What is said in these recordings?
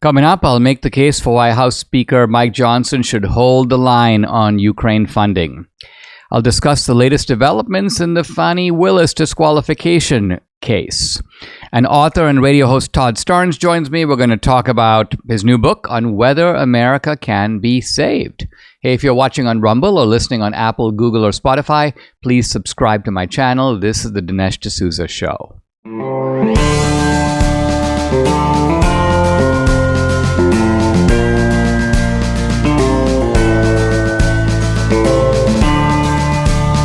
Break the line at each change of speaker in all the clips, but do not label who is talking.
Coming up, I'll make the case for why House Speaker Mike Johnson should hold the line on Ukraine funding. I'll discuss the latest developments in the Fani Willis disqualification case. And author and radio host Todd Starnes joins me. We're going to talk about his new book on whether America can be saved. Hey, if you're watching on Rumble or listening on Apple, Google, or Spotify, please subscribe to my channel. This is the Dinesh D'Souza Show.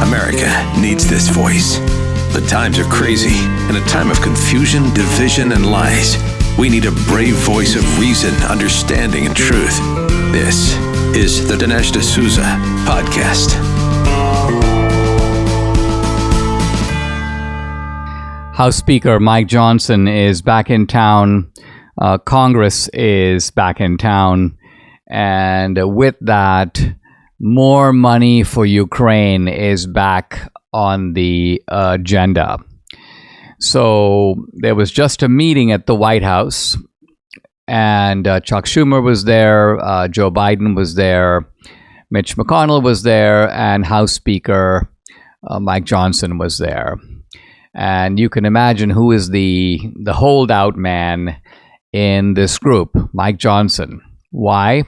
America needs this voice. The times are crazy. In a time of confusion, division, and lies, we need a brave voice of reason, understanding, and truth. This is the Dinesh D'Souza Podcast.
House Speaker Mike Johnson is back in town. Congress is back in town. And with that, more money for Ukraine is back on the agenda. So there was just a meeting at the White House, and Chuck Schumer was there, Joe Biden was there, Mitch McConnell was there, and House Speaker Mike Johnson was there. And you can imagine who is the holdout man in this group, Mike Johnson. Why?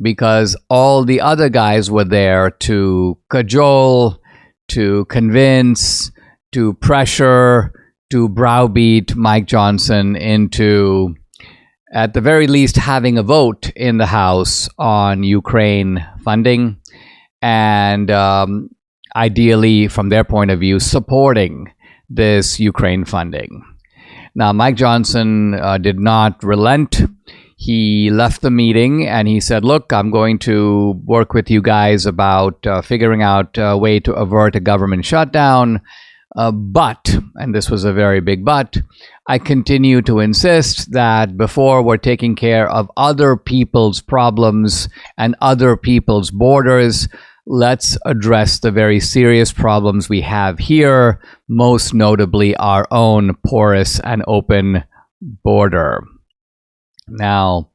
Because all the other guys were there to cajole, to convince, to pressure, to browbeat Mike Johnson into, at the very least, having a vote in the House on Ukraine funding, and ideally, from their point of view, supporting this Ukraine funding. Now, Mike Johnson did not relent. He left the meeting and he said, look, I'm going to work with you guys about figuring out a way to avert a government shutdown. But, and this was a very big but, I continue to insist that before we're taking care of other people's problems and other people's borders, let's address the very serious problems we have here, most notably our own porous and open border. Now,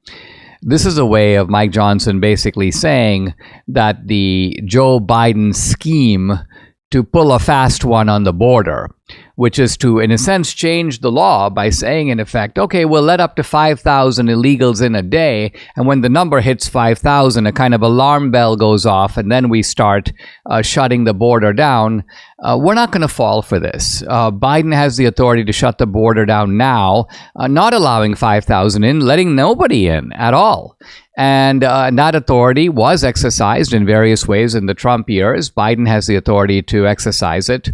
this is a way of Mike Johnson basically saying that the Joe Biden scheme to pull a fast one on the border, which is to, in a sense, change the law by saying, in effect, okay, we'll let up to 5,000 illegals in a day, and when the number hits 5,000, a kind of alarm bell goes off, and then we start shutting the border down. We're not going to fall for this. Biden has the authority to shut the border down now, not allowing 5,000 in, letting nobody in at all. And that authority was exercised in various ways in the Trump years. Biden has the authority to exercise it.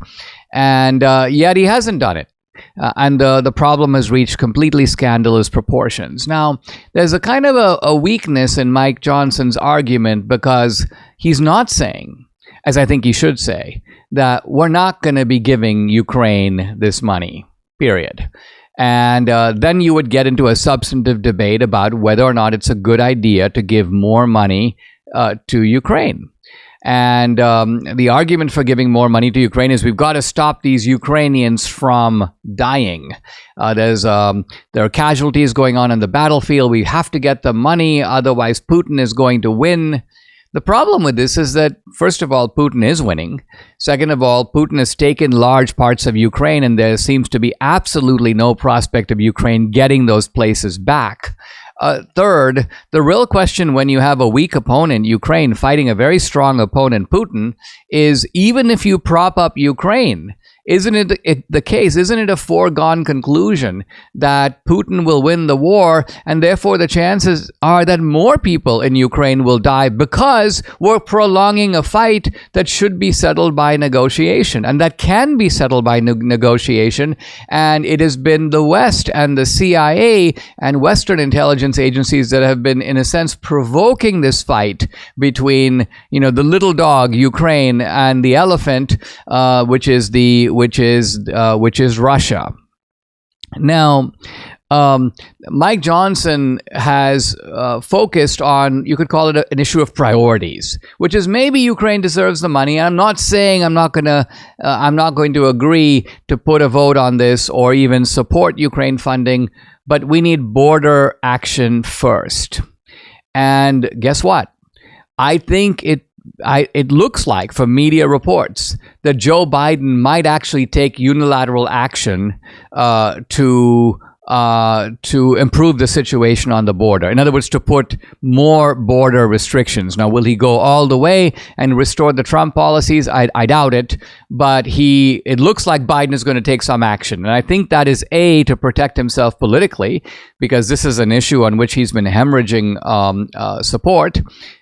And yet he hasn't done it. And the problem has reached completely scandalous proportions. Now, there's a kind of a weakness in Mike Johnson's argument, because he's not saying, as I think he should say, that we're not going to be giving Ukraine this money, period. And then you would get into a substantive debate about whether or not it's a good idea to give more money to Ukraine. And the argument for giving more money to Ukraine is we've got to stop these Ukrainians from dying. There are casualties going on the battlefield. We have to get the money, otherwise Putin is going to win. The problem with this is that, first of all, Putin is winning. Second of all, Putin has taken large parts of Ukraine, and there seems to be absolutely no prospect of Ukraine getting those places back. Third, the real question when you have a weak opponent, Ukraine, fighting a very strong opponent, Putin, is even if you prop up Ukraine, isn't it the case? Isn't it a foregone conclusion that Putin will win the war, and therefore the chances are that more people in Ukraine will die because we're prolonging a fight that should be settled by negotiation, and that can be settled by negotiation. And it has been the West and the CIA and Western intelligence agencies that have been, in a sense, provoking this fight between, the little dog Ukraine and the elephant, which is Russia. Now, Mike Johnson has focused on, you could call it an issue of priorities, which is maybe Ukraine deserves the money. I'm not saying I'm not going to agree to put a vote on this or even support Ukraine funding, but we need border action first. And guess what? I think it looks like, from media reports, that Joe Biden might actually take unilateral action to improve the situation on the border. In other words, to put more border restrictions. Now, will he go all the way and restore the Trump policies? I doubt it, but it looks like Biden is going to take some action. And I think that is to protect himself politically, because this is an issue on which he's been hemorrhaging support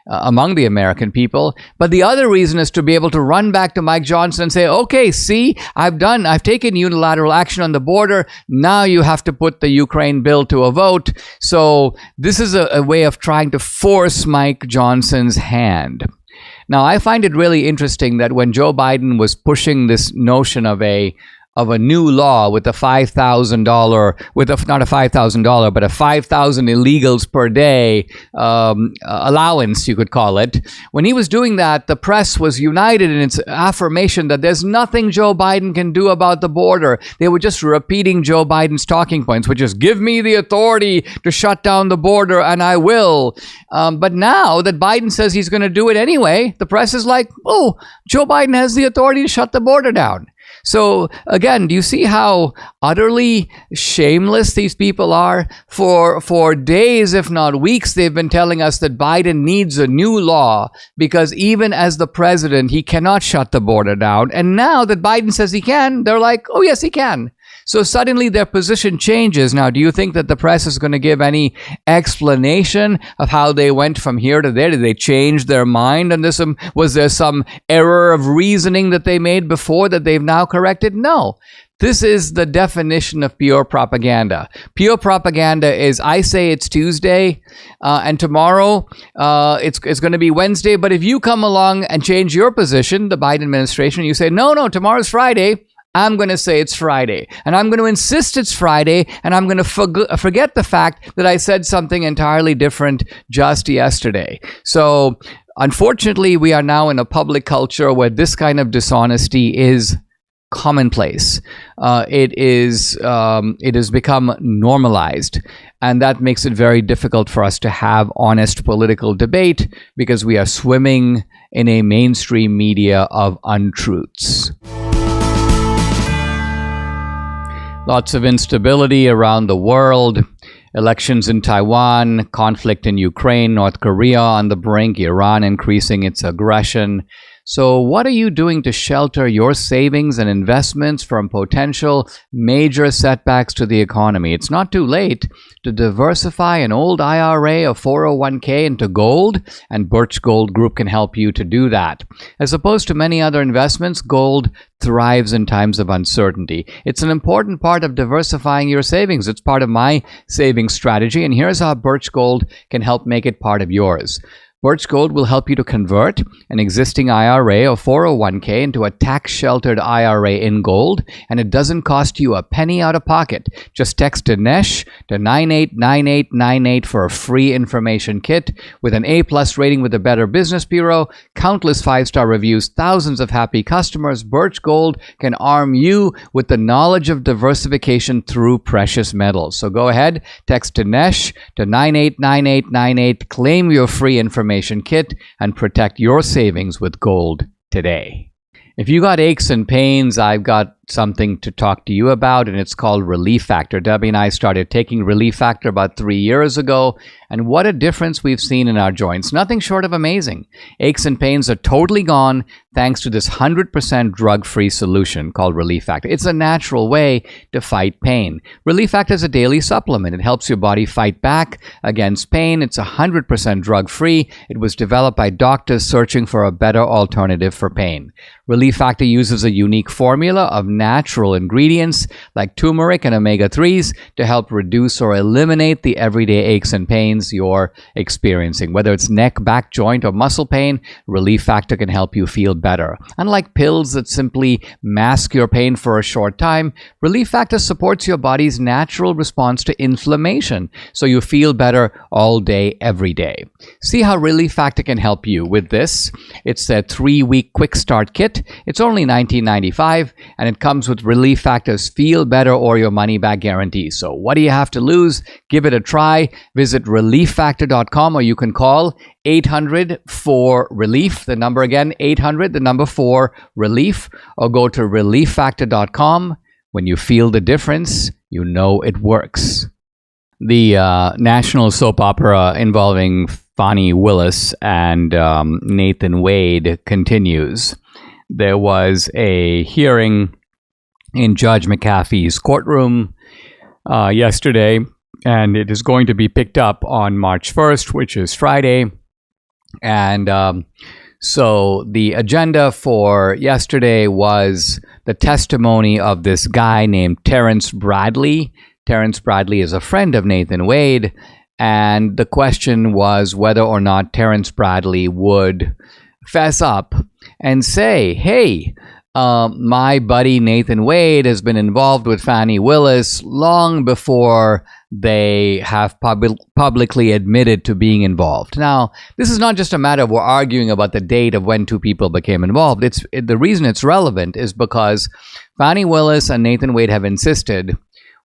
among the American people. But the other reason is to be able to run back to Mike Johnson and say, okay, see, I've taken unilateral action on the border. Now you have to put the Ukraine bill to a vote. So this is a way of trying to force Mike Johnson's hand. Now, I find it really interesting that when Joe Biden was pushing this notion of a new law with a $5,000, not a $5,000, but a 5,000 illegals per day allowance, you could call it. When he was doing that, the press was united in its affirmation that there's nothing Joe Biden can do about the border. They were just repeating Joe Biden's talking points, which is, give me the authority to shut down the border and I will. But now that Biden says he's going to do it anyway, the press is like, oh, Joe Biden has the authority to shut the border down. So again, do you see how utterly shameless these people are? For days, if not weeks, they've been telling us that Biden needs a new law because even as the president, he cannot shut the border down. And now that Biden says he can, they're like, oh yes, he can. So suddenly their position changes. Now, do you think that the press is going to give any explanation of how they went from here to there? Did they change their mind on this? Was there some error of reasoning that they made before that they've now corrected? No. This is the definition of pure propaganda. Pure propaganda is, I say it's Tuesday, and tomorrow it's going to be Wednesday. But if you come along and change your position, the Biden administration, you say, no, tomorrow's Friday, I'm going to say it's Friday, and I'm going to insist it's Friday, and I'm going to forget the fact that I said something entirely different just yesterday. So unfortunately, we are now in a public culture where this kind of dishonesty is commonplace. It has become normalized, and that makes it very difficult for us to have honest political debate because we are swimming in a mainstream media of untruths. Lots of instability around the world. Elections in Taiwan, conflict in Ukraine, North Korea on the brink, Iran increasing its aggression. So what are you doing to shelter your savings and investments from potential major setbacks to the economy? It's not too late to diversify an old IRA or 401k into gold, and Birch Gold Group can help you to do that. As opposed to many other investments, gold thrives in times of uncertainty. It's an important part of diversifying your savings. It's part of my savings strategy, and here's how Birch Gold can help make it part of yours. Birch Gold will help you to convert an existing IRA or 401k into a tax-sheltered IRA in gold, and it doesn't cost you a penny out of pocket. Just text Dinesh to 989898 for a free information kit with an A+ rating with the Better Business Bureau, countless 5-star reviews, thousands of happy customers. Birch Gold can arm you with the knowledge of diversification through precious metals. So go ahead, text Dinesh to 989898, claim your free information kit, and protect your savings with gold today. If you got aches and pains, I've got something to talk to you about, and it's called Relief Factor. Debbie and I started taking Relief Factor about 3 years ago, and what a difference we've seen in our joints. Nothing short of amazing. Aches and pains are totally gone thanks to this 100% drug-free solution called Relief Factor. It's a natural way to fight pain. Relief Factor is a daily supplement. It helps your body fight back against pain. It's 100% drug-free. It was developed by doctors searching for a better alternative for pain. Relief Factor uses a unique formula of natural ingredients like turmeric and omega-3s to help reduce or eliminate the everyday aches and pains you're experiencing. Whether it's neck, back, joint, or muscle pain, Relief Factor can help you feel better. Unlike pills that simply mask your pain for a short time, Relief Factor supports your body's natural response to inflammation, so you feel better all day, every day. See how Relief Factor can help you with this. It's a 3-week quick start kit. It's only $19.95, and it comes comes with relief factors, feel better, or your money back guarantee. So what do you have to lose? Give it a try. Visit relieffactor.com, or you can call 800-4-RELIEF. The number again, 800, the number 4-RELIEF, or go to relieffactor.com. When you feel the difference, you know it works. The national soap opera involving Fani Willis and Nathan Wade continues. There was a hearing in Judge McAfee's courtroom yesterday, and it is going to be picked up on March 1st, which is Friday. And so the agenda for yesterday was the testimony of this guy named Terrence Bradley. Terrence Bradley is a friend of Nathan Wade, and the question was whether or not Terrence Bradley would fess up and say, hey, my buddy Nathan Wade has been involved with Fani Willis long before they have publicly admitted to being involved. Now, this is not just a matter of we're arguing about the date of when two people became involved. The reason it's relevant is because Fani Willis and Nathan Wade have insisted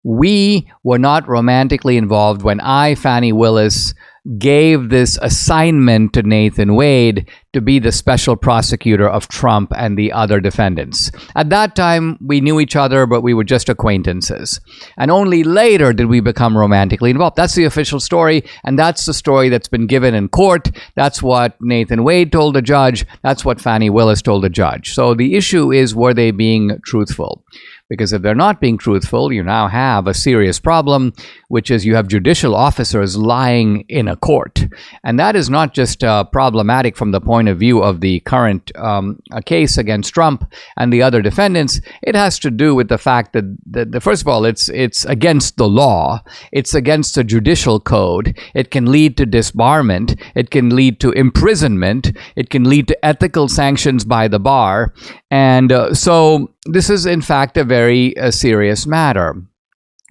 we were not romantically involved when I, Fani Willis, gave this assignment to Nathan Wade to be the special prosecutor of Trump and the other defendants. At that time, we knew each other, but we were just acquaintances. And only later did we become romantically involved. That's the official story, and that's the story that's been given in court. That's what Nathan Wade told the judge. That's what Fani Willis told the judge. So the issue is, were they being truthful? Because if they're not being truthful, you now have a serious problem, which is you have judicial officers lying in a court. And that is not just problematic from the point of view of the current case against Trump and the other defendants. It has to do with the fact that first of all, it's against the law. It's against the judicial code. It can lead to disbarment. It can lead to imprisonment. It can lead to ethical sanctions by the bar. And so this is, in fact, a very serious matter.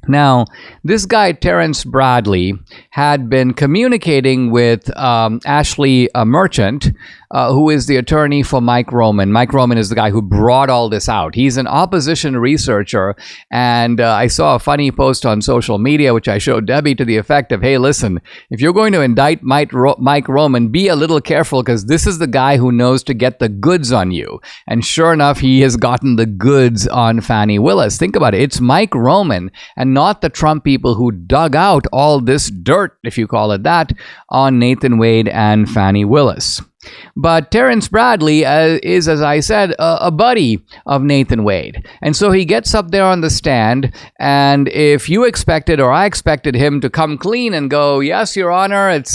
Now, this guy, Terrence Bradley, had been communicating with Ashley Merchant, who is the attorney for Mike Roman. Mike Roman is the guy who brought all this out. He's an opposition researcher, and I saw a funny post on social media, which I showed Debbie, to the effect of, hey, listen, if you're going to indict Mike Roman, be a little careful, because this is the guy who knows to get the goods on you. And sure enough, he has gotten the goods on Fani Willis. Think about it. It's Mike Roman and not the Trump people who dug out all this dirt, if you call it that, on Nathan Wade and Fani Willis. But Terrence Bradley is, as I said, a buddy of Nathan Wade. And so he gets up there on the stand, and if you expected, or I expected him to come clean and go, yes, Your Honor, it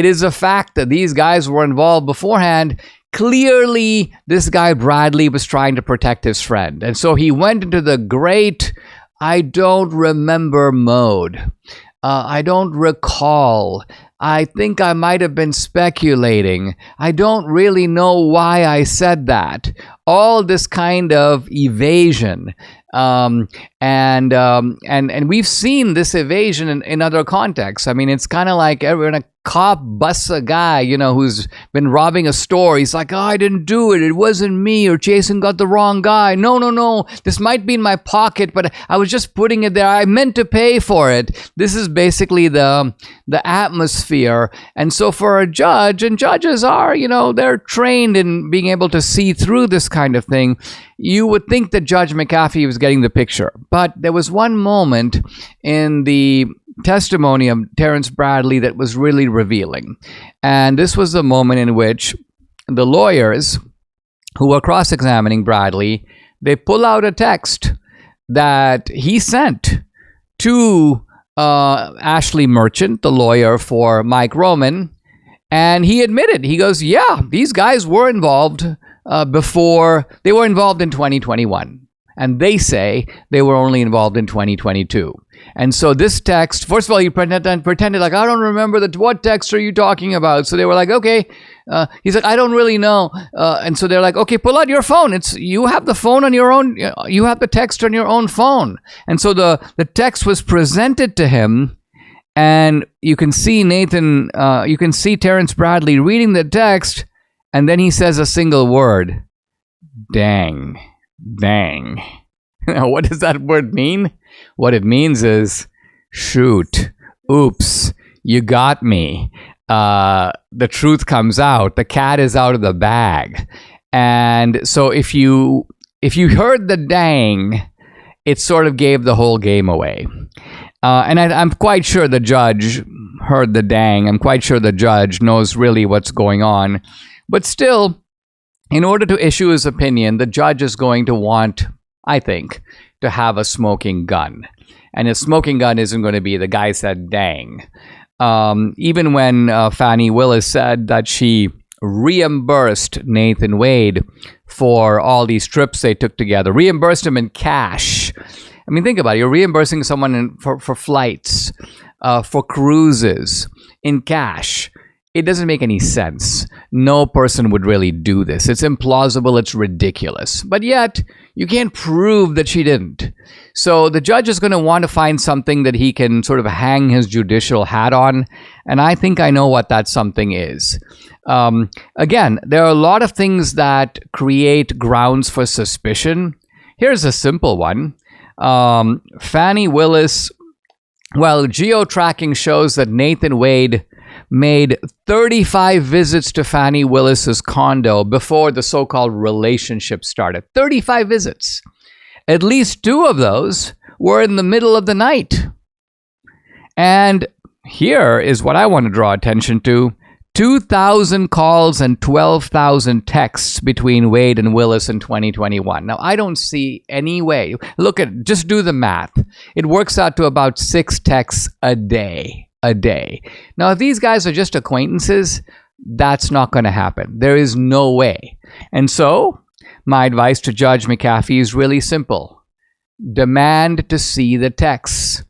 is a fact that these guys were involved beforehand. Clearly, this guy Bradley was trying to protect his friend. And so he went into the great I don't remember mode. I don't recall. I think I might have been speculating. I don't really know why I said that. All this kind of evasion. And we've seen this evasion in other contexts. I mean, it's kind of like when a cop busts a guy, who's been robbing a store. He's like, oh, I didn't do it. It wasn't me, or Jason got the wrong guy. No. This might be in my pocket, but I was just putting it there. I meant to pay for it. This is basically the atmosphere. And so for a judge, and judges are, they're trained in being able to see through this kind of thing. You would think that Judge McAfee was getting the picture. But there was one moment in the testimony of Terrence Bradley that was really revealing. And this was the moment in which the lawyers who were cross-examining Bradley, they pull out a text that he sent to Ashley Merchant, the lawyer for Mike Roman, and he admitted, he goes, yeah, these guys were involved before, they were involved in 2021. And they say they were only involved in 2022. And so this text, first of all, he pretended like, I don't remember what text are you talking about? So they were like, okay. He's like, I don't really know. And so they're like, okay, pull out your phone. You have the phone on your own. You have the text on your own phone. And so the text was presented to him. And you can see you can see Terrence Bradley reading the text. And then he says a single word, dang. dang. What does that word mean? What it means is, shoot, oops, you got me. The truth comes out. The cat is out of the bag. And so if you heard the dang, it sort of gave the whole game away. And I'm quite sure the judge heard the dang. I'm quite sure the judge knows really what's going on. But still, in order to issue his opinion, the judge is going to want, I think, to have a smoking gun. And his smoking gun isn't going to be the guy said dang. Even when Fani Willis said that she reimbursed Nathan Wade for all these trips they took together, reimbursed him in cash. I mean, think about it. You're reimbursing someone for flights, for cruises, in cash. It doesn't make any sense. No person would really do this. It's implausible. It's ridiculous. But yet, you can't prove that she didn't. So the judge is going to want to find something that he can sort of hang his judicial hat on. And I think I know what that something is. Again, there are a lot of things that create grounds for suspicion. Here's a simple one. Fani Willis, well, geo-tracking shows that Nathan Wade made 35 visits to Fani Willis's condo before the so-called relationship started. 35 visits. At least 2 of those were in the middle of the night. And here is what I want to draw attention to. 2,000 calls and 12,000 texts between Wade and Willis in 2021. Now, I don't see any way. Just do the math. It works out to about 6 texts a day. Now, if these guys are just acquaintances, that's not going to happen. There is no way. And so, my advice to Judge McAfee is really simple. Demand to see the texts.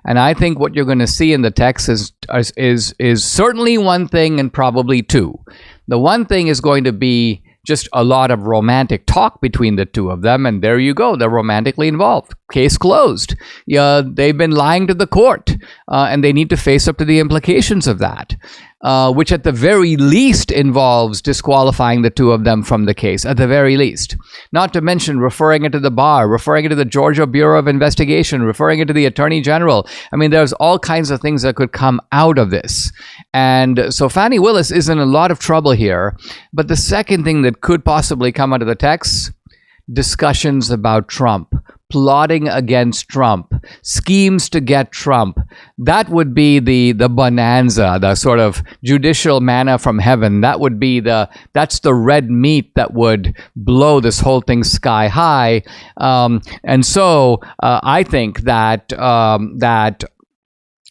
And I think what you're going to see in the text is certainly one thing and probably 2. The one thing is going to be just a lot of romantic talk between the 2 of them, and there you go. They're romantically involved. Case closed. They've been lying to the court, and they need to face up to the implications of that, which at the very least involves disqualifying the 2 of them from the case, at the very least. Not to mention referring it to the bar, referring it to the Georgia Bureau of Investigation, referring it to the Attorney General. I mean, there's all kinds of things that could come out of this. And so Fani Willis is in a lot of trouble here. But the second thing that could possibly come out of the text, discussions about Trump, plotting against Trump, schemes to get Trump. That would be the bonanza, the sort of judicial manna from heaven. That's the red meat that would blow this whole thing sky high. And so I think that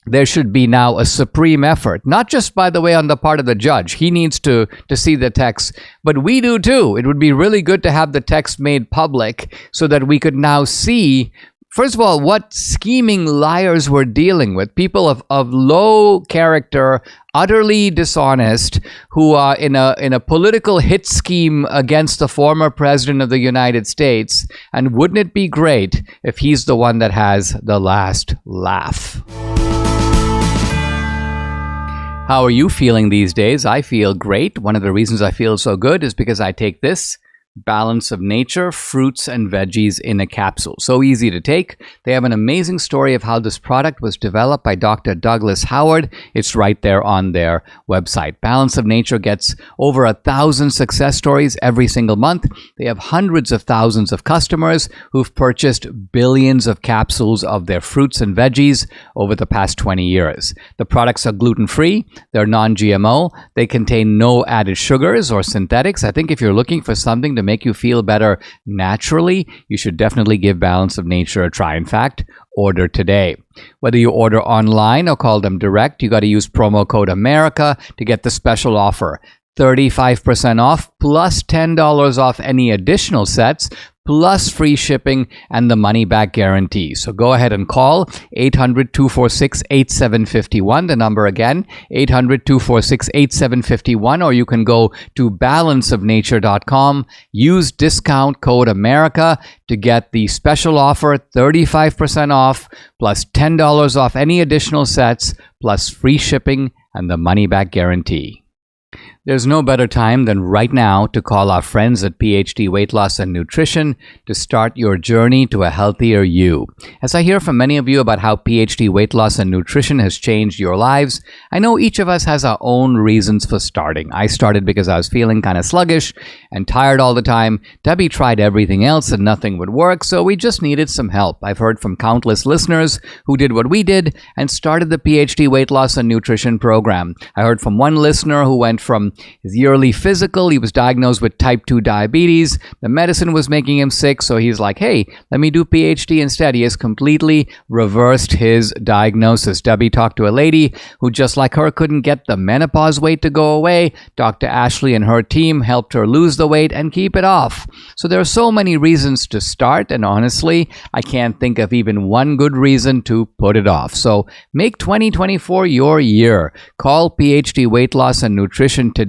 there should be now a supreme effort, not just, by the way, on the part of the judge. He needs to see the text, but we do too. It would be really good to have the text made public so that we could now see, first of all, what scheming liars we're dealing with. People of low character, utterly dishonest, who are in a political hit scheme against the former president of the United States. And wouldn't it be great if he's the one that has the last laugh? How are you feeling these days? I feel great. One of the reasons I feel so good is because I take this Balance of Nature fruits and veggies in a capsule. So easy to take. They have an amazing story of how this product was developed by Dr. Douglas Howard. It's right there on their website. Balance of Nature gets over 1,000 success stories every single month. They have hundreds of thousands of customers who've purchased billions of capsules of their fruits and veggies over the past 20 years. The products are gluten-free. They're non-GMO. They contain no added sugars or synthetics. I think if you're looking for something to make you feel better naturally, you should definitely give Balance of Nature a try. In fact, order today. Whether you order online or call them direct, you got to use promo code America to get the special offer. 35% off plus $10 off any additional sets, plus free shipping and the money-back guarantee. So go ahead and call 800-246-8751. The number again, 800-246-8751, or you can go to balanceofnature.com. Use discount code America to get the special offer, 35% off, plus $10 off any additional sets, plus free shipping and the money-back guarantee. There's no better time than right now to call our friends at PhD Weight Loss and Nutrition to start your journey to a healthier you. As I hear from many of you about how PhD Weight Loss and Nutrition has changed your lives, I know each of us has our own reasons for starting. I started because I was feeling kind of sluggish and tired all the time. Debbie tried everything else and nothing would work, so we just needed some help. I've heard from countless listeners who did what we did and started the PhD Weight Loss and Nutrition program. I heard from one listener who went from his yearly physical, he was diagnosed with type 2 diabetes. The medicine was making him sick, so he's like, hey, let me do PhD instead. He has completely reversed his diagnosis. Debbie talked to a lady who, just like her, couldn't get the menopause weight to go away. Dr. Ashley and her team helped her lose the weight and keep it off. So there are so many reasons to start, and honestly, I can't think of even one good reason to put it off. So make 2024 your year. Call PhD Weight Loss and Nutrition today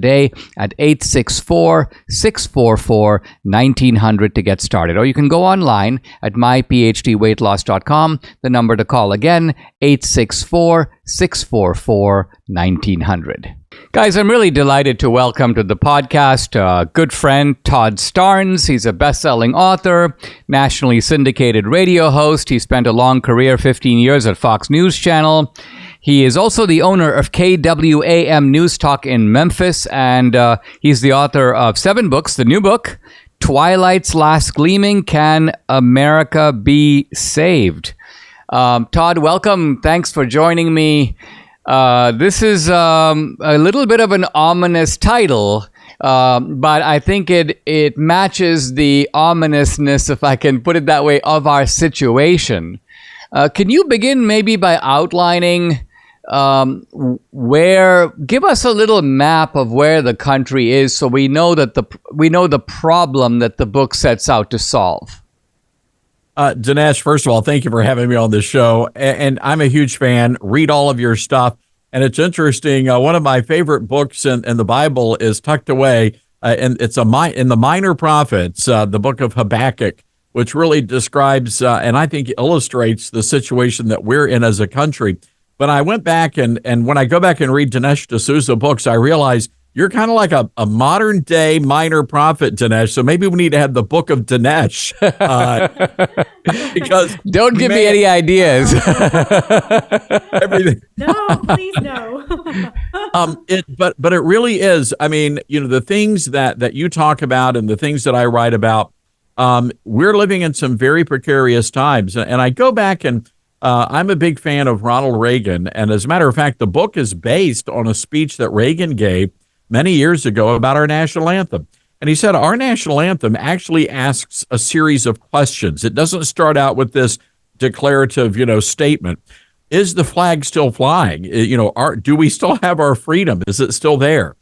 at 864-644-1900 to get started. Or you can go online at myphdweightloss.com. The number to call again, 864-644-1900. Guys, I'm really delighted to welcome to the podcast a good friend, Todd Starnes. He's a best-selling author, nationally syndicated radio host. He spent a long career, 15 years at Fox News Channel. He is also the owner of KWAM News Talk in Memphis, and he's the author of 7 books. The new book, Twilight's Last Gleaming, Can America Be Saved? Todd, welcome. Thanks for joining me. This is a little bit of an ominous title, but I think it matches the ominousness, if I can put it that way, of our situation. Can you begin maybe by outlining give us a little map of where the country is, so we know the problem that the book sets out to solve?
Dinesh, first of all, thank you for having me on this show. And I'm a huge fan. Read all of your stuff. And it's interesting. One of my favorite books in the Bible is tucked away, and it's in the Minor Prophets, the book of Habakkuk, which really describes and I think illustrates the situation that we're in as a country. But I went back and when I go back and read Dinesh D'Souza books, I realize you're kind of like a modern day minor prophet, Dinesh. So maybe we need to have the book of Dinesh. Because
don't give me any ideas.
Everything.
No, please no.
But it really is. I mean, the things that you talk about and the things that I write about, we're living in some very precarious times. And I go back and I'm a big fan of Ronald Reagan. And as a matter of fact, the book is based on a speech that Reagan gave many years ago about our national anthem. And he said our national anthem actually asks a series of questions. It doesn't start out with this declarative, statement. Is the flag still flying? Do we still have our freedom? Is it still there?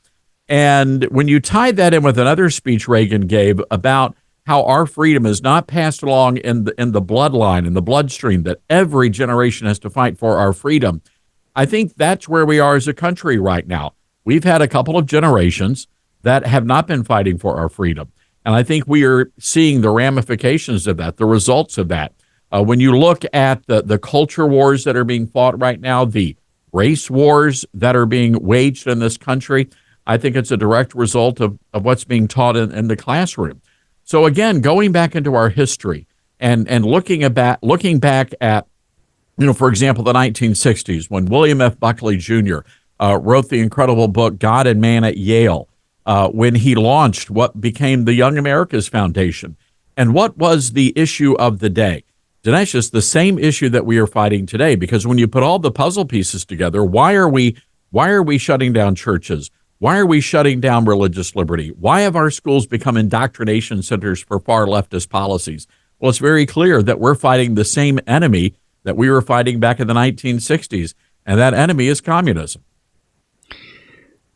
And when you tie that in with another speech Reagan gave about how our freedom is not passed along in the bloodline, in the bloodstream, that every generation has to fight for our freedom, I think that's where we are as a country right now. We've had a couple of generations that have not been fighting for our freedom. And I think we are seeing the ramifications of that, the results of that. When you look at the culture wars that are being fought right now, the race wars that are being waged in this country, I think it's a direct result of what's being taught in the classroom. So again, going back into our history and looking back at, for example, the 1960s, when William F. Buckley Jr. Wrote the incredible book, God and Man at Yale, when he launched what became the Young America's Foundation. And what was the issue of the day? Dinesh, it's the same issue that we are fighting today, because when you put all the puzzle pieces together, why are we shutting down churches? Why are we shutting down religious liberty? Why have our schools become indoctrination centers for far leftist policies? Well, it's very clear that we're fighting the same enemy that we were fighting back in the 1960s, and that enemy is communism.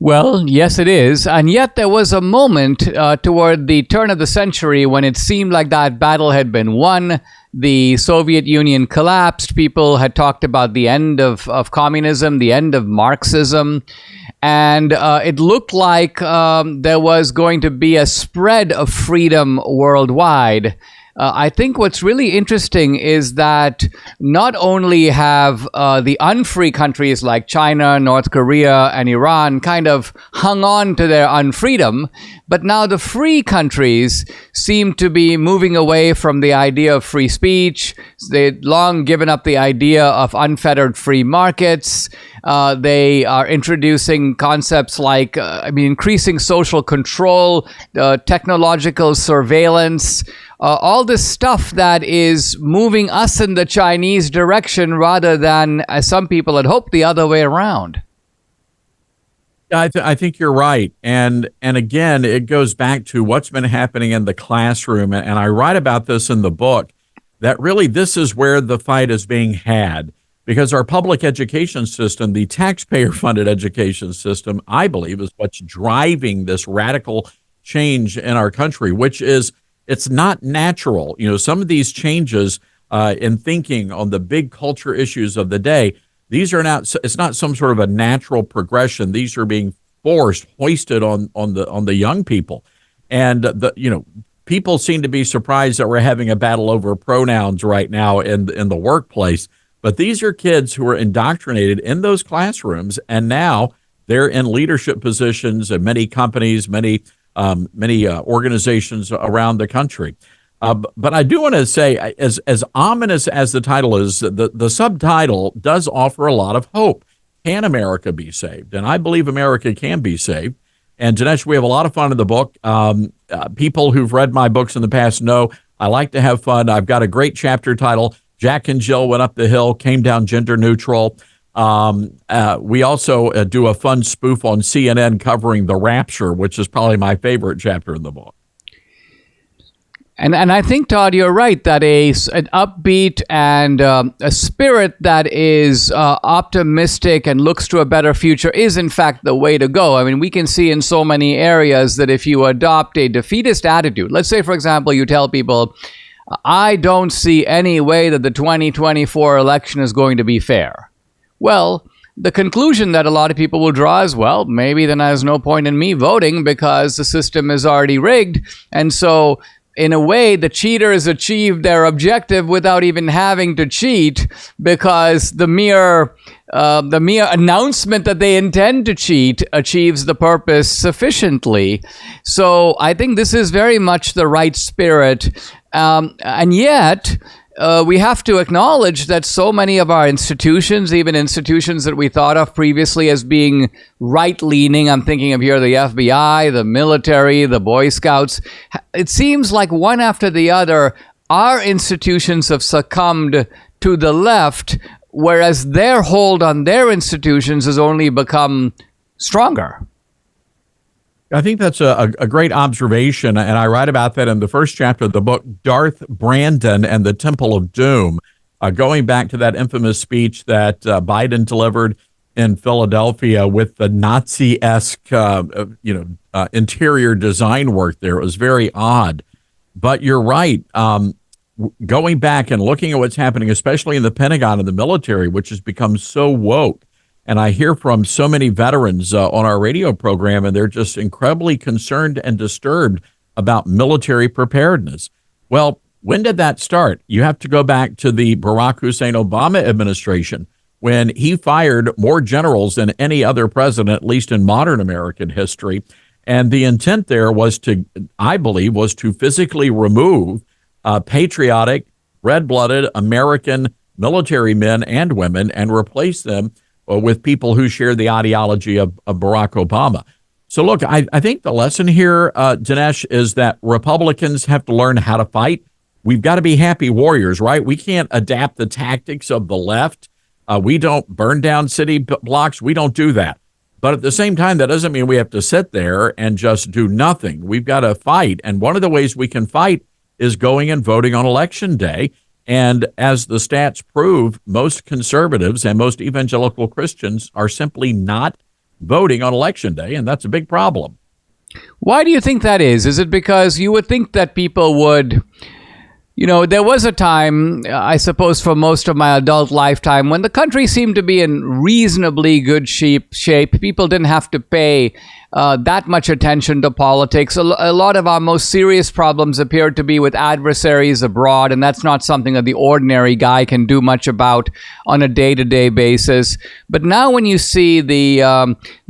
Well, yes, it is. And yet there was a moment toward the turn of the century when it seemed like that battle had been won. The Soviet Union collapsed. People had talked about the end of communism, the end of Marxism. And it looked like there was going to be a spread of freedom worldwide. I think what's really interesting is that not only have the unfree countries like China, North Korea, and Iran kind of hung on to their unfreedom, but now the free countries seem to be moving away from the idea of free speech. They've long given up the idea of unfettered free markets. They are introducing concepts like, increasing social control, technological surveillance, all this stuff that is moving us in the Chinese direction rather than, as some people had hoped, the other way around.
I think you're right. And again, it goes back to what's been happening in the classroom. And I write about this in the book, that really this is where the fight is being had. Because our public education system, the taxpayer-funded education system, I believe, is what's driving this radical change in our country, which is, it's not natural. Some of these changes in thinking on the big culture issues of the day, these are not, it's not some sort of a natural progression. These are being forced, hoisted on the young people. And people seem to be surprised that we're having a battle over pronouns right now in the workplace. But these are kids who are indoctrinated in those classrooms, and now they're in leadership positions in many companies, many organizations around the country. But I do want to say, as ominous as the title is, the subtitle does offer a lot of hope. Can America be saved? And I believe America can be saved. And Dinesh, we have a lot of fun in the book. People who've read my books in the past know I like to have fun. I've got a great chapter title, Jack and Jill Went Up the Hill, Came Down Gender Neutral. We also do a fun spoof on CNN covering the rapture, which is probably my favorite chapter in the book.
And I think, Todd, you're right that an upbeat and a spirit that is optimistic and looks to a better future is, in fact, the way to go. I mean, we can see in so many areas that if you adopt a defeatist attitude, let's say, for example, you tell people, I don't see any way that the 2024 election is going to be fair. Well, the conclusion that a lot of people will draw is, well, maybe then there's no point in me voting because the system is already rigged. And so, in a way, the cheaters achieved their objective without even having to cheat, because the mere announcement that they intend to cheat achieves the purpose sufficiently. So I think this is very much the right spirit. And yet, we have to acknowledge that so many of our institutions, even institutions that we thought of previously as being right-leaning, I'm thinking of here the FBI, the military, the Boy Scouts, it seems like one after the other, our institutions have succumbed to the left, whereas their hold on their institutions has only become stronger.
I think that's a great observation, and I write about that in the first chapter of the book, Darth Brandon and the Temple of Doom, going back to that infamous speech that Biden delivered in Philadelphia with the Nazi-esque, interior design work there. It was very odd. But you're right. Going back and looking at what's happening, especially in the Pentagon and the military, which has become so woke. And I hear from so many veterans on our radio program, and they're just incredibly concerned and disturbed about military preparedness. Well, when did that start? You have to go back to the Barack Hussein Obama administration, when he fired more generals than any other president, at least in modern American history. And the intent there was I believe, to physically remove patriotic, red-blooded American military men and women and replace them with people who share the ideology of Barack Obama. So look, I think the lesson here, Dinesh, is that Republicans have to learn how to fight. We've got to be happy warriors, right? We can't adapt the tactics of the left. We don't burn down city blocks. We don't do that. But at the same time, that doesn't mean we have to sit there and just do nothing. We've got to fight. And one of the ways we can fight is going and voting on Election Day. And as the stats prove, most conservatives and most evangelical Christians are simply not voting on Election Day, and that's a big problem.
Why do you think that is? Is it because you would think that people would, There was a time, I suppose, for most of my adult lifetime when the country seemed to be in reasonably good shape. People didn't have to pay that much attention to politics. A lot of our most serious problems appear to be with adversaries abroad, and that's not something that the ordinary guy can do much about on a day-to-day basis. But now when you see the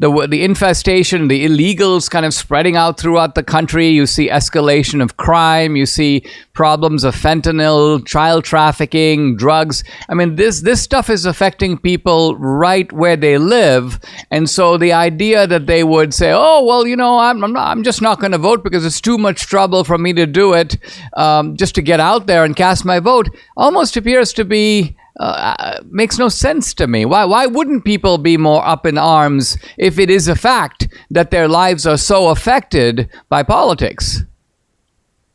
infestation, the illegals kind of spreading out throughout the country, you see escalation of crime, you see problems of fentanyl, child trafficking, drugs. I mean, this stuff is affecting people right where they live. And so the idea that they would say, oh, well, I'm just not going to vote because it's too much trouble for me to do it, just to get out there and cast my vote, almost appears to be makes no sense to me. Why wouldn't people be more up in arms if it is a fact that their lives are so affected by politics?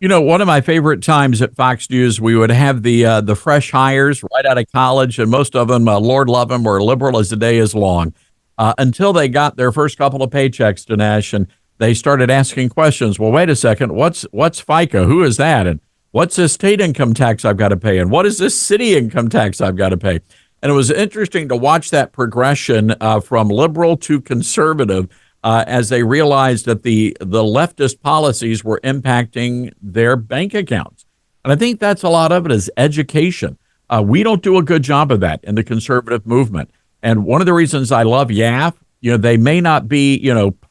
One of my favorite times at Fox News, we would have the fresh hires right out of college, and most of them, Lord love them, were liberal as the day is long, until they got their first couple of paychecks, Dinesh, and they started asking questions. Well, wait a second, what's FICA? Who is that? And what's this state income tax I've got to pay? And what is this city income tax I've got to pay? And it was interesting to watch that progression from liberal to conservative as they realized that the leftist policies were impacting their bank accounts. And I think that's a lot of it is education. We don't do a good job of that in the conservative movement. And one of the reasons I love YAF, they may not be,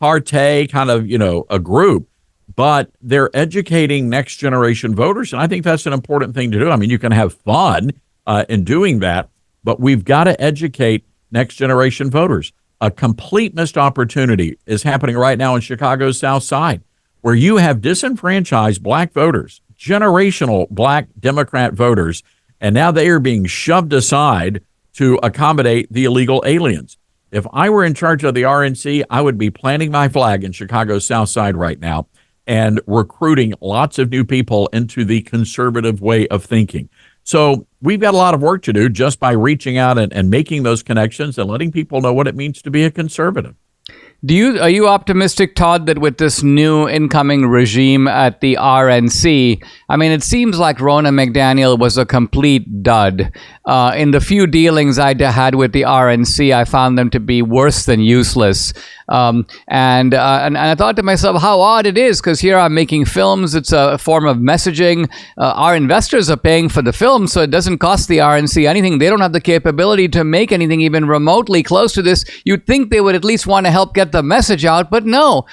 partay kind of, a group, but they're educating next generation voters. And I think that's an important thing to do. I mean, you can have fun in doing that, but we've got to educate next generation voters. A complete missed opportunity is happening right now in Chicago's South Side, where you have disenfranchised black voters, generational black Democrat voters, and now they are being shoved aside to accommodate the illegal aliens. If I were in charge of the RNC, I would be planting my flag in Chicago's South Side right now and recruiting lots of new people into the conservative way of thinking. So we've got a lot of work to do just by reaching out and making those connections and letting people know what it means to be a conservative.
Are you optimistic, Todd, that with this new incoming regime at the RNC, I mean, it seems like Ronna McDaniel was a complete dud. In the few dealings I had with the RNC, I found them to be worse than useless. And I thought to myself, how odd it is, because here I'm making films. It's a form of messaging. Our investors are paying for the film, so it doesn't cost the RNC anything. They don't have the capability to make anything even remotely close to this. You'd think they would at least want to help get the message out, but no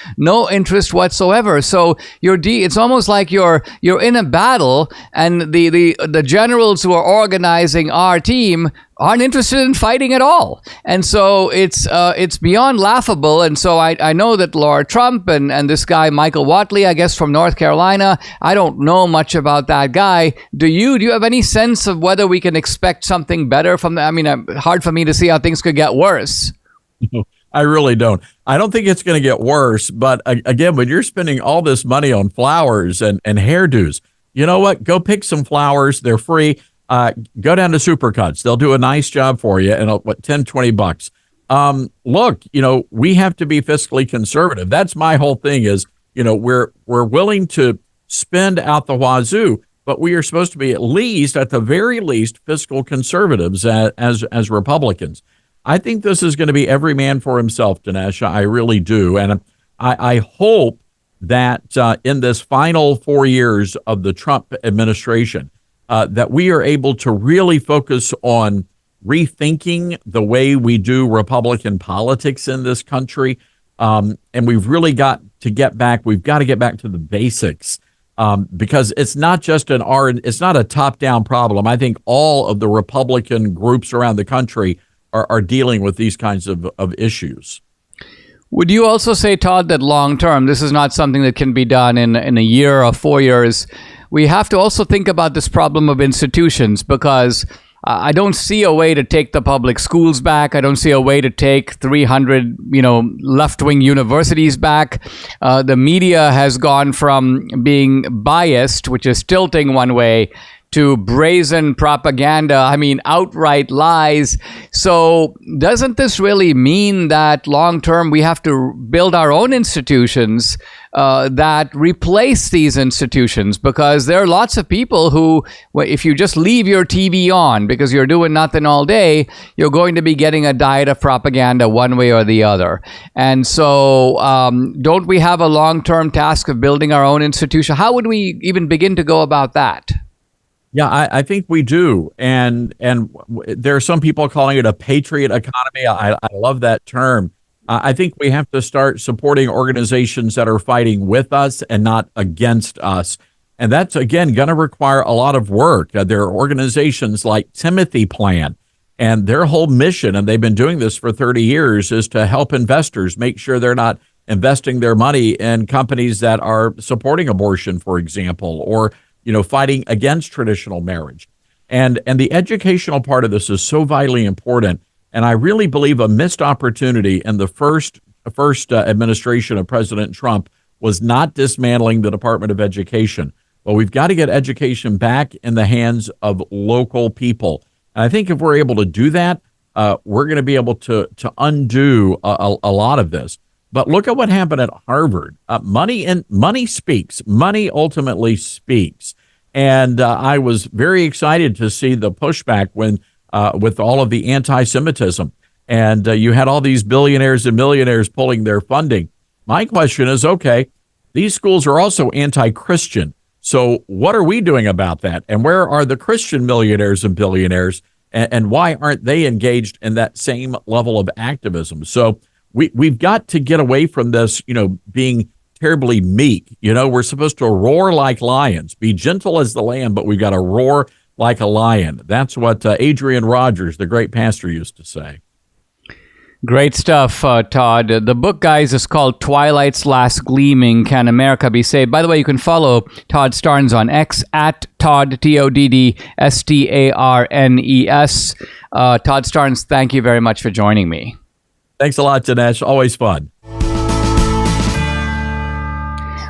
interest whatsoever. So it's almost like you're in a battle, and the generals who are organizing our team aren't interested in fighting at all. And so it's beyond laughable. And so I know that Laura Trump and this guy, Michael Whatley, I guess from North Carolina, I don't know much about that guy. Do you have any sense of whether we can expect something better from them? I mean, hard for me to see how things could get worse.
I really don't. I don't think it's going to get worse. But again, when you're spending all this money on flowers and hairdos, you know what? Go pick some flowers. They're free. Go down to Supercuts. They'll do a nice job for you. And $10-20. Look, we have to be fiscally conservative. That's my whole thing is, we're willing to spend out the wazoo, but we are supposed to be at the very least, fiscal conservatives as Republicans. I think this is going to be every man for himself, Dinesh. I really do. And I hope that in this final 4 years of the Trump administration, that we are able to really focus on rethinking the way we do Republican politics in this country. And we've really got to get back. We've got to get back to the basics because it's not just it's not a top-down problem. I think all of the Republican groups around the country are dealing with these kinds of issues.
Would you also say, Todd, that long term, this is not something that can be done in a year or 4 years? We have to also think about this problem of institutions, because I don't see a way to take the public schools back. I don't see a way to take 300, left-wing universities back. The media has gone from being biased, which is tilting one way, to brazen propaganda, outright lies. So doesn't this really mean that long term we have to build our own institutions that replace these institutions? Because there are lots of people who, if you just leave your TV on because you're doing nothing all day, you're going to be getting a diet of propaganda one way or the other. And so don't we have a long-term task of building our own institution? How would we even begin to go about that?
Yeah, I think we do. And there are some people calling it a patriot economy. I love that term. I think we have to start supporting organizations that are fighting with us and not against us. And that's, again, going to require a lot of work. There are organizations like Timothy Plan, and their whole mission, and they've been doing this for 30 years, is to help investors make sure they're not investing their money in companies that are supporting abortion, for example, or fighting against traditional marriage. And the educational part of this is so vitally important. And I really believe a missed opportunity in the first administration of President Trump was not dismantling the Department of Education. But we've got to get education back in the hands of local people. And I think if we're able to do that, we're going to be able to undo a lot of this. But look at what happened at Harvard. Money speaks. Money ultimately speaks. And I was very excited to see the pushback when with all of the anti-Semitism. And you had all these billionaires and millionaires pulling their funding. My question is, okay, these schools are also anti-Christian. So what are we doing about that? And where are the Christian millionaires and billionaires? And why aren't they engaged in that same level of activism? So we've got to get away from this, being terribly meek. We're supposed to roar like lions, be gentle as the lamb, but we've got to roar like a lion. That's what Adrian Rogers, the great pastor, used to say.
Great stuff, Todd. The book, guys, is called Twilight's Last Gleaming, Can America Be Saved? By the way, you can follow Todd Starnes on X at Todd, TODD STARNES. Todd Starnes, thank you very much for joining me.
Thanks a lot, Dinesh. Always fun.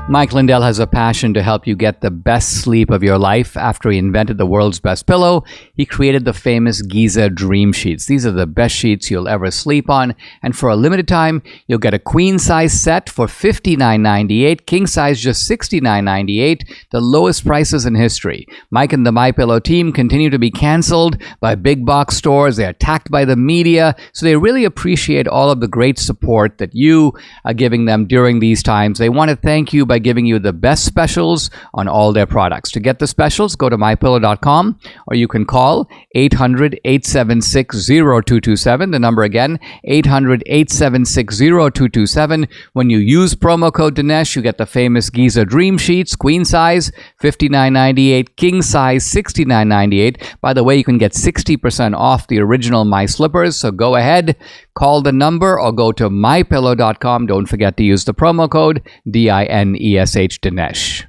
Mike Lindell has a passion to help you get the best sleep of your life. After he invented the world's best pillow, he created the famous Giza Dream Sheets. These are the best sheets you'll ever sleep on. And for a limited time, you'll get a queen size set for $59.98, king size just $69.98, the lowest prices in history. Mike and the MyPillow team continue to be canceled by big box stores. They're attacked by the media. So they really appreciate all of the great support that you are giving them during these times. They want to thank you by giving you the best specials on all their products. To get the specials, go to mypillow.com, or you can call 800-876-0227. The number again, 800-876-0227. When you use promo code Dinesh, you get the famous Giza Dream Sheets, queen size, $59.98, king size, $69.98. By the way, you can get 60% off the original My Slippers, so go ahead, call the number, or go to mypillow.com. Don't forget to use the promo code DINESH, Dinesh.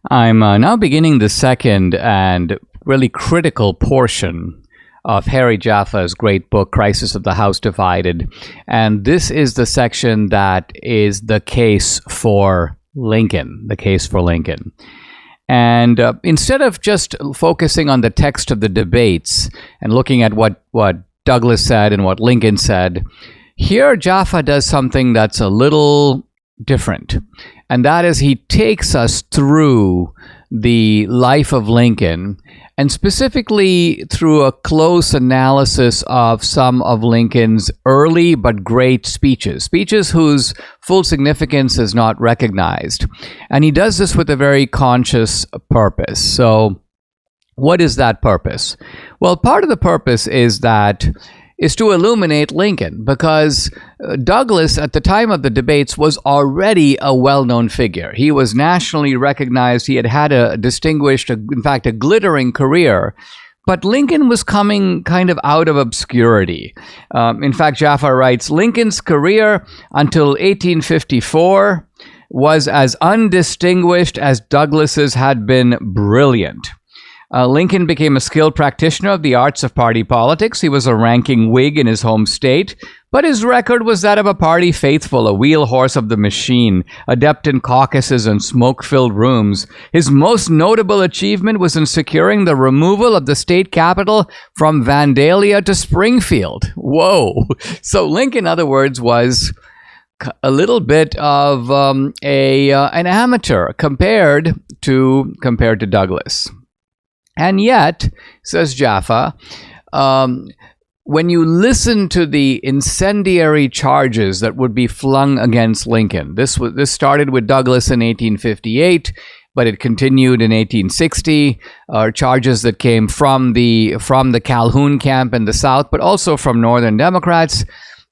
I'm now beginning the second and really critical portion of Harry Jaffa's great book, Crisis of the House Divided. And this is the section that is the case for Lincoln, And instead of just focusing on the text of the debates and looking at what Douglas said and what Lincoln said, here Jaffa does something that's a little different. And that is, he takes us through the life of Lincoln, and specifically through a close analysis of some of Lincoln's early but great speeches whose full significance is not recognized. And he does this with a very conscious purpose. So what is that purpose? Well, part of the purpose is to illuminate Lincoln, because Douglas, at the time of the debates, was already a well-known figure. He was nationally recognized. He had a distinguished, in fact, a glittering career. But Lincoln was coming kind of out of obscurity. In fact, Jaffa writes, Lincoln's career until 1854 was as undistinguished as Douglas's had been brilliant. Lincoln became a skilled practitioner of the arts of party politics. He was a ranking Whig in his home state, but his record was that of a party faithful, a wheel horse of the machine, adept in caucuses and smoke-filled rooms. His most notable achievement was in securing the removal of the state capital from Vandalia to Springfield. Whoa! So Lincoln, in other words, was a little bit of an amateur compared to Douglas. And yet, says Jaffa, when you listen to the incendiary charges that would be flung against Lincoln, this started with Douglas in 1858, but it continued in 1860. Charges that came from the Calhoun camp in the South, but also from Northern Democrats,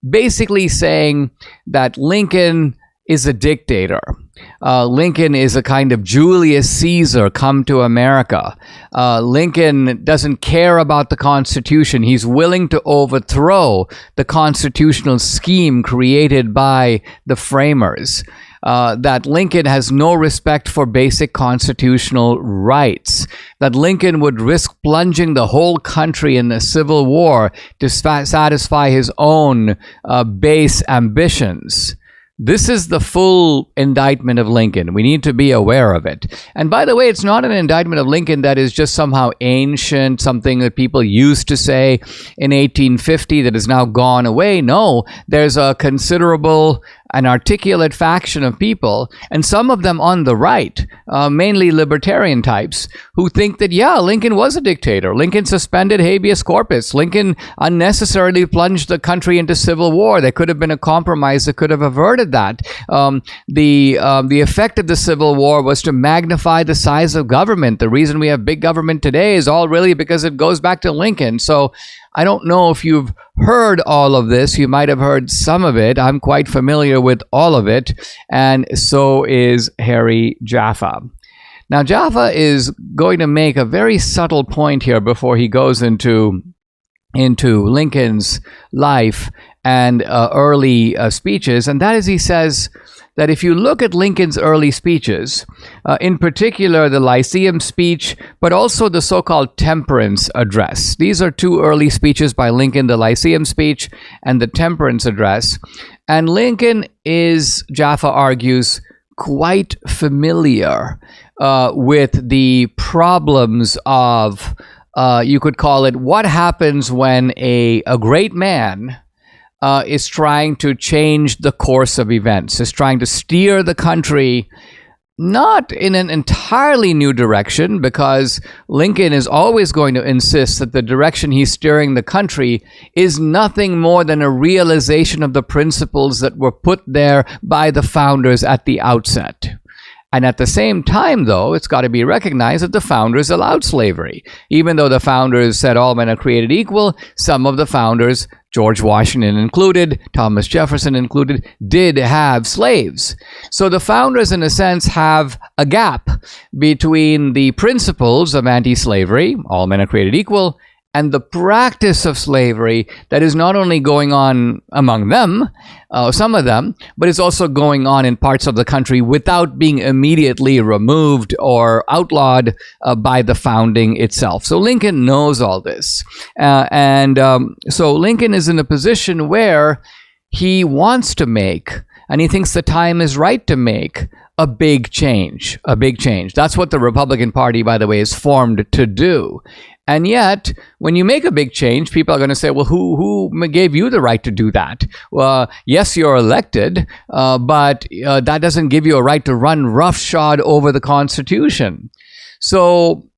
basically saying that Lincoln is a dictator. Lincoln is a kind of Julius Caesar come to America. Lincoln doesn't care about the Constitution. He's willing to overthrow the constitutional scheme created by the framers. That Lincoln has no respect for basic constitutional rights. That Lincoln would risk plunging the whole country in a civil war to satisfy his own base ambitions. This is the full indictment of Lincoln. We need to be aware of it. And by the way, it's not an indictment of Lincoln that is just somehow ancient, something that people used to say in 1850 that has now gone away. No, there's a considerable an articulate faction of people, and some of them on the right, mainly libertarian types, who think that, yeah, Lincoln was a dictator. Lincoln suspended habeas corpus. Lincoln unnecessarily plunged the country into civil war. There could have been a compromise that could have averted that. The effect of the Civil War was to magnify the size of government. The reason we have big government today is all really because it goes back to Lincoln. So I don't know if you've heard all of this. You might have heard some of it. I'm quite familiar with all of it, and so is Harry Jaffa. Now, Jaffa is going to make a very subtle point here before he goes into Lincoln's life and early speeches, and that is, he says that if you look at Lincoln's early speeches, in particular the Lyceum speech, but also the so-called Temperance Address. These are two early speeches by Lincoln, the Lyceum speech and the Temperance Address. And Lincoln is, Jaffa argues, quite familiar with the problems of, you could call it, what happens when a great man is trying to change the course of events, is trying to steer the country not in an entirely new direction, because Lincoln is always going to insist that the direction he's steering the country is nothing more than a realization of the principles that were put there by the founders at the outset. And at the same time, though, it's got to be recognized that the founders allowed slavery. Even though the founders said all men are created equal, some of the founders, George Washington included, Thomas Jefferson included, did have slaves. So the founders, in a sense, have a gap between the principles of anti-slavery, all men are created equal, and the practice of slavery that is not only going on among them, some of them, but it's also going on in parts of the country without being immediately removed or outlawed by the founding itself. So Lincoln knows all this. So Lincoln is in a position where he wants to make, and he thinks the time is right to make, a big change. That's what the Republican Party, by the way, is formed to do. And yet, when you make a big change, people are going to say, well, who gave you the right to do that? Well, yes, you're elected, but that doesn't give you a right to run roughshod over the Constitution. So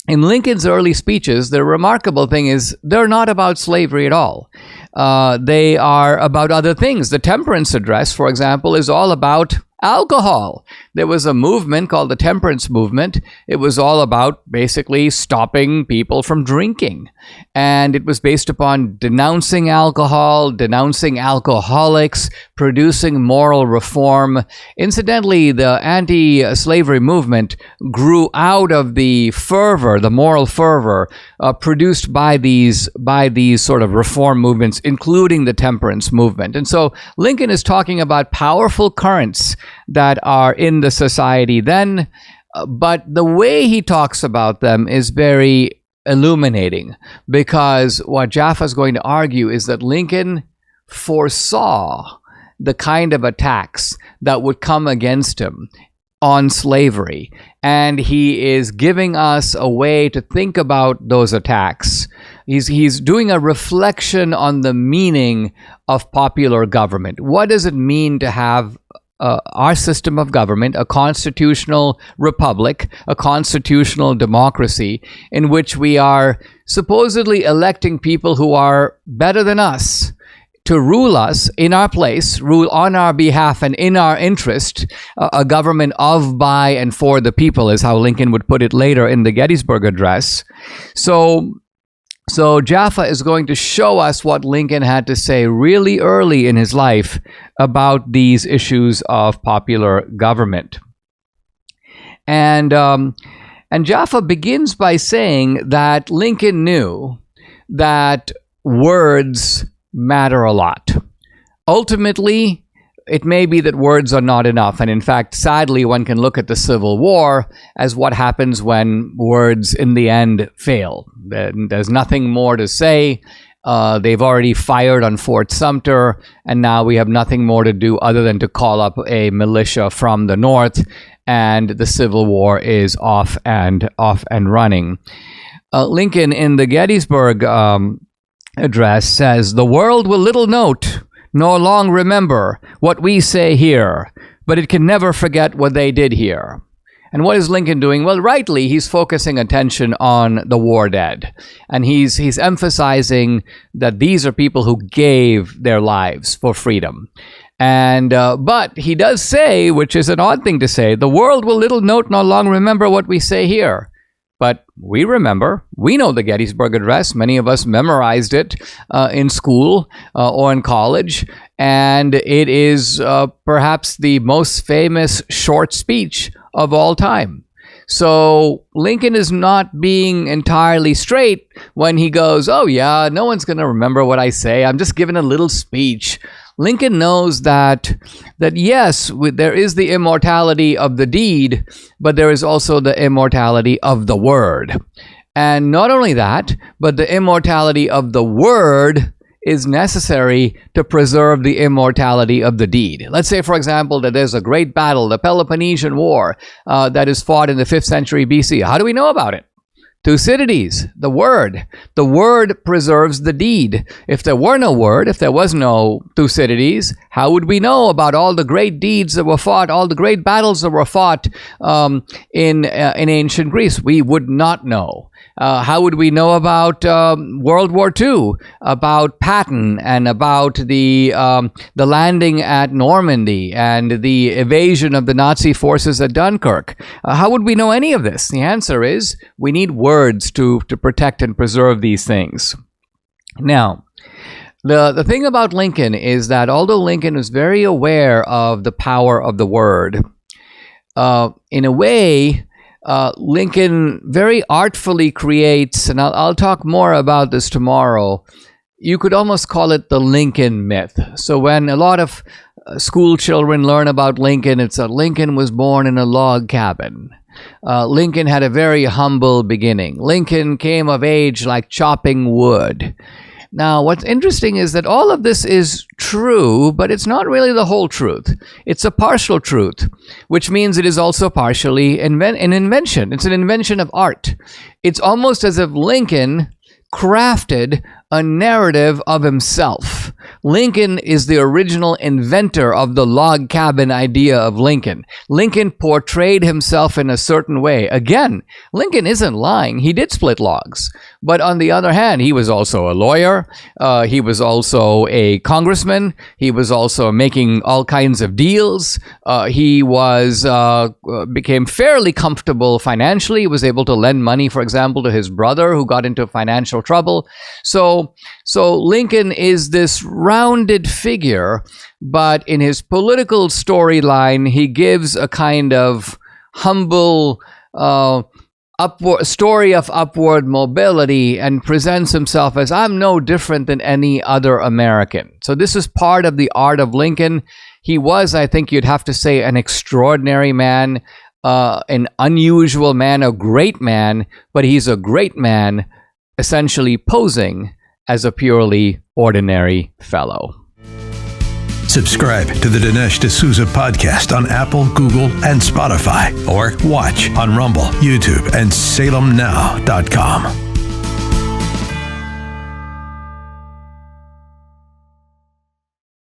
in Lincoln's early speeches, the remarkable thing is they're not about slavery at all. They are about other things. The Temperance Address, for example, is all about alcohol. There was a movement called the Temperance Movement. It was all about basically stopping people from drinking. And it was based upon denouncing alcohol, denouncing alcoholics, producing moral reform. Incidentally, the anti-slavery movement grew out of the fervor, the moral fervor, produced by these sort of reform movements, including the temperance movement. And so Lincoln is talking about powerful currents that are in the society then, But the way he talks about them is very illuminating, because what Jaffa is going to argue is that Lincoln foresaw the kind of attacks that would come against him on slavery, and he is giving us a way to think about those attacks. He's doing a reflection on the meaning of popular government. What does it mean to have our system of government, a constitutional republic, a constitutional democracy, in which we are supposedly electing people who are better than us to rule us in our place, rule on our behalf and in our interest, a government of, by, and for the people, is how Lincoln would put it later in the Gettysburg Address. So Jaffa is going to show us what Lincoln had to say really early in his life about these issues of popular government. And Jaffa begins by saying that Lincoln knew that words matter a lot. Ultimately, it may be that words are not enough. And in fact, sadly, one can look at the Civil War as what happens when words in the end fail. There's nothing more to say. They've already fired on Fort Sumter, and now we have nothing more to do other than to call up a militia from the north, and the Civil War is off and running. Lincoln, in the Gettysburg Address, says, "The world will little note nor long remember what we say here, but it can never forget what they did here." And what is Lincoln doing? Well, rightly, he's focusing attention on the war dead. And he's emphasizing that these are people who gave their lives for freedom. And but he does say, which is an odd thing to say, "The world will little note nor long remember what we say here." But we remember. We know the Gettysburg Address. Many of us memorized it in school or in college. And it is perhaps the most famous short speech of all time. So Lincoln is not being entirely straight when he goes, "Oh yeah, no one's going to remember what I say. I'm just giving a little speech." Lincoln knows that yes, there is the immortality of the deed, but there is also the immortality of the word. And not only that, but the immortality of the word is necessary to preserve the immortality of the deed. Let's say, for example, that there's a great battle, the Peloponnesian War, that is fought in the 5th century BC. How do we know about it? Thucydides, the word. The word preserves the deed. If there were no word, if there was no Thucydides, how would we know about all the great deeds that were fought, all the great battles that were fought in ancient Greece? We would not know. How would we know about World War II, about Patton, and about the landing at Normandy and the evasion of the Nazi forces at Dunkirk? How would we know any of this? The answer is we need words to protect and preserve these things. Now, the thing about Lincoln is that although Lincoln was very aware of the power of the word, in a way, Lincoln very artfully creates, and I'll talk more about this tomorrow, you could almost call it the Lincoln myth. So when a lot of school children learn about Lincoln, it's that Lincoln was born in a log cabin. Lincoln had a very humble beginning. Lincoln came of age like chopping wood. Now, what's interesting is that all of this is true, but it's not really the whole truth. It's a partial truth, which means it is also partially an invention. It's an invention of art. It's almost as if Lincoln crafted a narrative of himself. Lincoln is the original inventor of the log cabin idea of Lincoln. Lincoln portrayed himself in a certain way. Again, Lincoln isn't lying. He did split logs. But on the other hand, he was also a lawyer. He was also a congressman. He was also making all kinds of deals. He became fairly comfortable financially. He was able to lend money, for example, to his brother who got into financial trouble. So Lincoln is this rounded figure, but in his political storyline, he gives a kind of humble story of upward mobility and presents himself as, I'm no different than any other American. So this is part of the art of Lincoln. He was, I think you'd have to say, an extraordinary man. an unusual man, a great man, but he's a great man essentially posing as a purely ordinary fellow.
Subscribe to the Dinesh D'Souza podcast on Apple, Google, and Spotify, or watch on Rumble, YouTube, and SalemNow.com.